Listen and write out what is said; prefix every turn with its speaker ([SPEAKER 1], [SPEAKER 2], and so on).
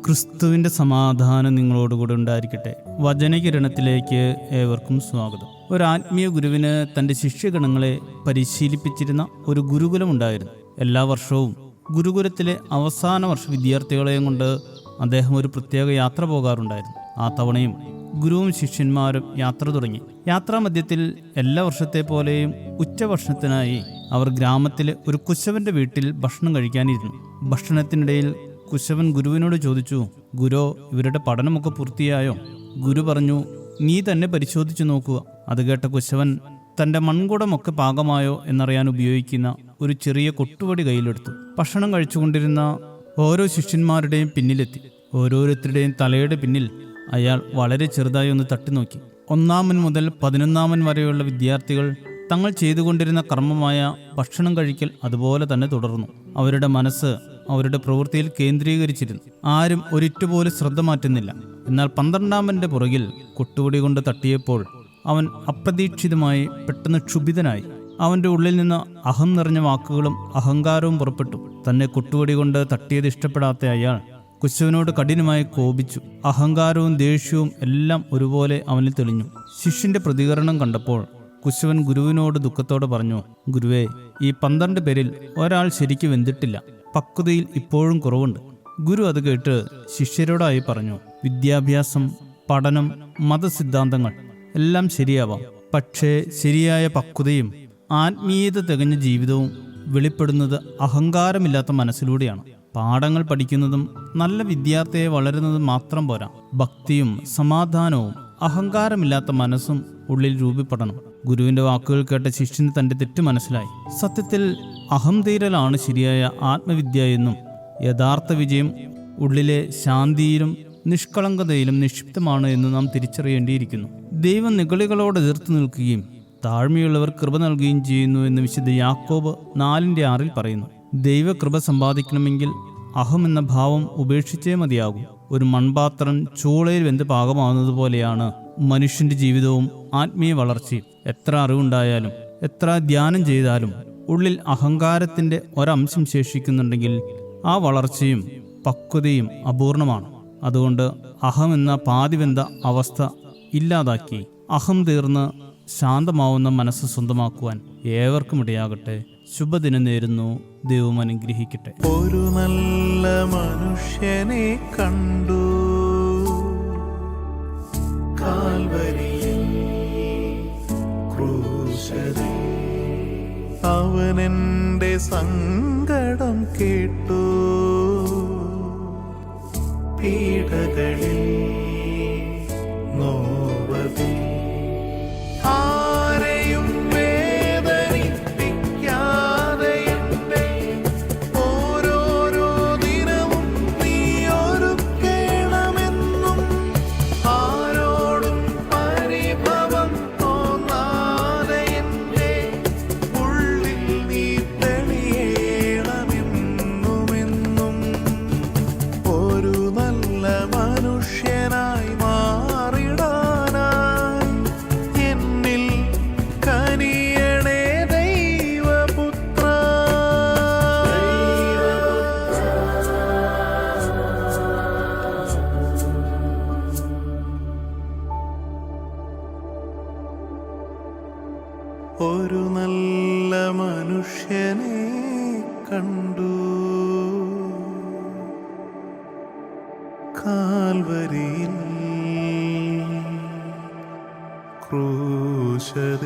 [SPEAKER 1] ക്രിസ്തുവിൻ്റെ സമാധാനം നിങ്ങളോടുകൂടെ ഉണ്ടായിരിക്കട്ടെ. വചനകിരണത്തിലേക്ക് ഏവർക്കും സ്വാഗതം. ഒരു ആത്മീയ ഗുരുവിന് തൻ്റെ ശിഷ്യഗണങ്ങളെ പരിശീലിപ്പിച്ചിരുന്ന ഒരു ഗുരുകുലമുണ്ടായിരുന്നു. എല്ലാ വർഷവും ഗുരുകുലത്തിലെ അവസാന വർഷ വിദ്യാർത്ഥികളെയും കൊണ്ട് അദ്ദേഹം ഒരു പ്രത്യേക യാത്ര പോകാറുണ്ടായിരുന്നു. ആ തവണയും ഗുരുവും ശിഷ്യന്മാരും യാത്ര തുടങ്ങി. യാത്രാമധ്യത്തിൽ എല്ലാ വർഷത്തെ പോലെയും ഉച്ചഭക്ഷണത്തിനായി അവർ ഗ്രാമത്തിലെ ഒരു കുശവന്റെ വീട്ടിൽ ഭക്ഷണം കഴിക്കാനിരുന്നു. ഭക്ഷണത്തിനിടയിൽ കുശവൻ ഗുരുവിനോട് ചോദിച്ചു, ഗുരു, ഇവരുടെ പഠനമൊക്കെ പൂർത്തിയായോ? ഗുരു പറഞ്ഞു, നീ തന്നെ പരിശോധിച്ചു നോക്കുക. അത് കേട്ട കുശവൻ തൻ്റെ മൺകുടമൊക്കെ പാകമായോ എന്നറിയാൻ ഉപയോഗിക്കുന്ന ഒരു ചെറിയ കൊട്ടുവടി കയ്യിലെടുത്തു. ഭക്ഷണം കഴിച്ചുകൊണ്ടിരുന്ന ഓരോ ശിഷ്യന്മാരുടെയും പിന്നിലെത്തി. ഓരോരുത്തരുടെയും തലയുടെ പിന്നിൽ അയാൾ വളരെ ചെറുതായി ഒന്ന് തട്ടി നോക്കി. 1 മുതൽ 11 വരെയുള്ള വിദ്യാർത്ഥികൾ തങ്ങൾ ചെയ്തുകൊണ്ടിരുന്ന കർമ്മമായ ഭക്ഷണം കഴിക്കൽ അതുപോലെ തന്നെ തുടർന്നു. അവരുടെ മനസ്സ് അവരുടെ പ്രവൃത്തിയിൽ കേന്ദ്രീകരിച്ചിരുന്നു. ആരും ഒരിറ്റുപോലും ശ്രദ്ധ മാറ്റുന്നില്ല. എന്നാൽ 12 പുറകിൽ കൊട്ടുപൊടി കൊണ്ട് തട്ടിയപ്പോൾ അവൻ അപ്രതീക്ഷിതമായി പെട്ടെന്ന് ക്ഷുഭിതനായി. അവൻ്റെ ഉള്ളിൽ നിന്ന് അഹം നിറഞ്ഞ വാക്കുകളും അഹങ്കാരവും പുറപ്പെട്ടു. തന്നെ കൊട്ടുപൊടി കൊണ്ട് തട്ടിയത് ഇഷ്ടപ്പെടാത്ത അയാൾ കുശവനോട് കഠിനമായി കോപിച്ചു. അഹങ്കാരവും ദേഷ്യവും എല്ലാം ഒരുപോലെ അവനിൽ തെളിഞ്ഞു. ശിഷ്യന്റെ പ്രതികരണം കണ്ടപ്പോൾ കുശവൻ ഗുരുവിനോട് ദുഃഖത്തോടെ പറഞ്ഞു, ഗുരുവേ, ഈ 12 പേരിൽ ഒരാൾ ശരിക്കും വെന്തിട്ടില്ല. പക്വതയിൽ ഇപ്പോഴും കുറവുണ്ട്. ഗുരു അത് കേട്ട് ശിഷ്യരോടായി പറഞ്ഞു, വിദ്യാഭ്യാസം, പഠനം, മതസിദ്ധാന്തങ്ങൾ എല്ലാം ശരിയാവാം. പക്ഷേ ശരിയായ പക്വതയും ആത്മീയത തികഞ്ഞ ജീവിതവും വെളിപ്പെടുന്നത് അഹങ്കാരമില്ലാത്ത മനസ്സിലൂടെയാണ്. പാഠങ്ങൾ പഠിക്കുന്നതും നല്ല വിദ്യാർത്ഥിയെ വളരുന്നതും മാത്രം പോരാ. ഭക്തിയും സമാധാനവും അഹങ്കാരമില്ലാത്ത മനസ്സും ഉള്ളിൽ രൂപപ്പെടണം. ഗുരുവിന്റെ വാക്കുകൾ കേട്ട ശിഷ്യന് തന്റെ തെറ്റ് മനസ്സിലായി. സത്യത്തിൽ അഹംതീരലാണ് ശരിയായ ആത്മവിദ്യ എന്നും യഥാർത്ഥ വിജയം ഉള്ളിലെ ശാന്തിയിലും നിഷ്കളങ്കതയിലും നിക്ഷിപ്തമാണ് എന്ന് നാം തിരിച്ചറിയേണ്ടിയിരിക്കുന്നു. ദൈവം നിഗളികളോട് എതിർത്ത് നിൽക്കുകയും താഴ്മയുള്ളവർ കൃപ നൽകുകയും ചെയ്യുന്നു എന്ന് വിശുദ്ധ യാക്കോബ് 4:6 പറയുന്നു. ദൈവകൃപ സമ്പാദിക്കണമെങ്കിൽ അഹം എന്ന ഭാവം ഉപേക്ഷിച്ചേ മതിയാകും. ഒരു മൺപാത്രം ചൂളയിൽ വെന്ത് പാകമാവുന്നത് പോലെയാണ് മനുഷ്യന്റെ ജീവിതവും ആത്മീയ വളർച്ചയും. എത്ര അറിവുണ്ടായാലും എത്ര ധ്യാനം ചെയ്താലും ഉള്ളിൽ അഹങ്കാരത്തിന്റെ ഒരംശം ശേഷിക്കുന്നുണ്ടെങ്കിൽ ആ വളർച്ചയും പക്വതയും അപൂർണമാണ്. അതുകൊണ്ട് അഹം എന്ന പാതിവെന്ത അവസ്ഥ ഇല്ലാതാക്കി അഹം തീർന്ന് ശാന്തമാവുന്ന മനസ്സ് സ്വന്തമാക്കുവാൻ ഏവർക്കും ഇടയാകട്ടെ. ശുഭദിനം നേരുന്നു. ദൈവം അനുഗ്രഹിക്കട്ടെ.
[SPEAKER 2] ഒരു നല്ല മനുഷ്യനെ കണ്ടു കാൽവരിയിൽ ക്രൂശിൽ. അവനെന്റെ സങ്കടം കേട്ടു, പീഡകളിൽ നോവതിൽ ആരെയും വേദനിപ്പിക്കാതെ എന്നെ ഓരോരോ ദിനവും നീ ഒരുക്കണമെന്നും ആരോടും പരിഭവം തോന്നാതെ എന്റെ ഉള്ളിൽ നീ തെളിയണമെന്നുമെന്നും. ഒരു നല്ല മനുഷ്യനായി മാറിടാനായി എന്നിൽ കനിയണേ ദൈവപുത്ര. ഒരു നല്ല മനുഷ്യനെ കണ്ടു കാൽവരിയിൽ ക്രൂശിൽ.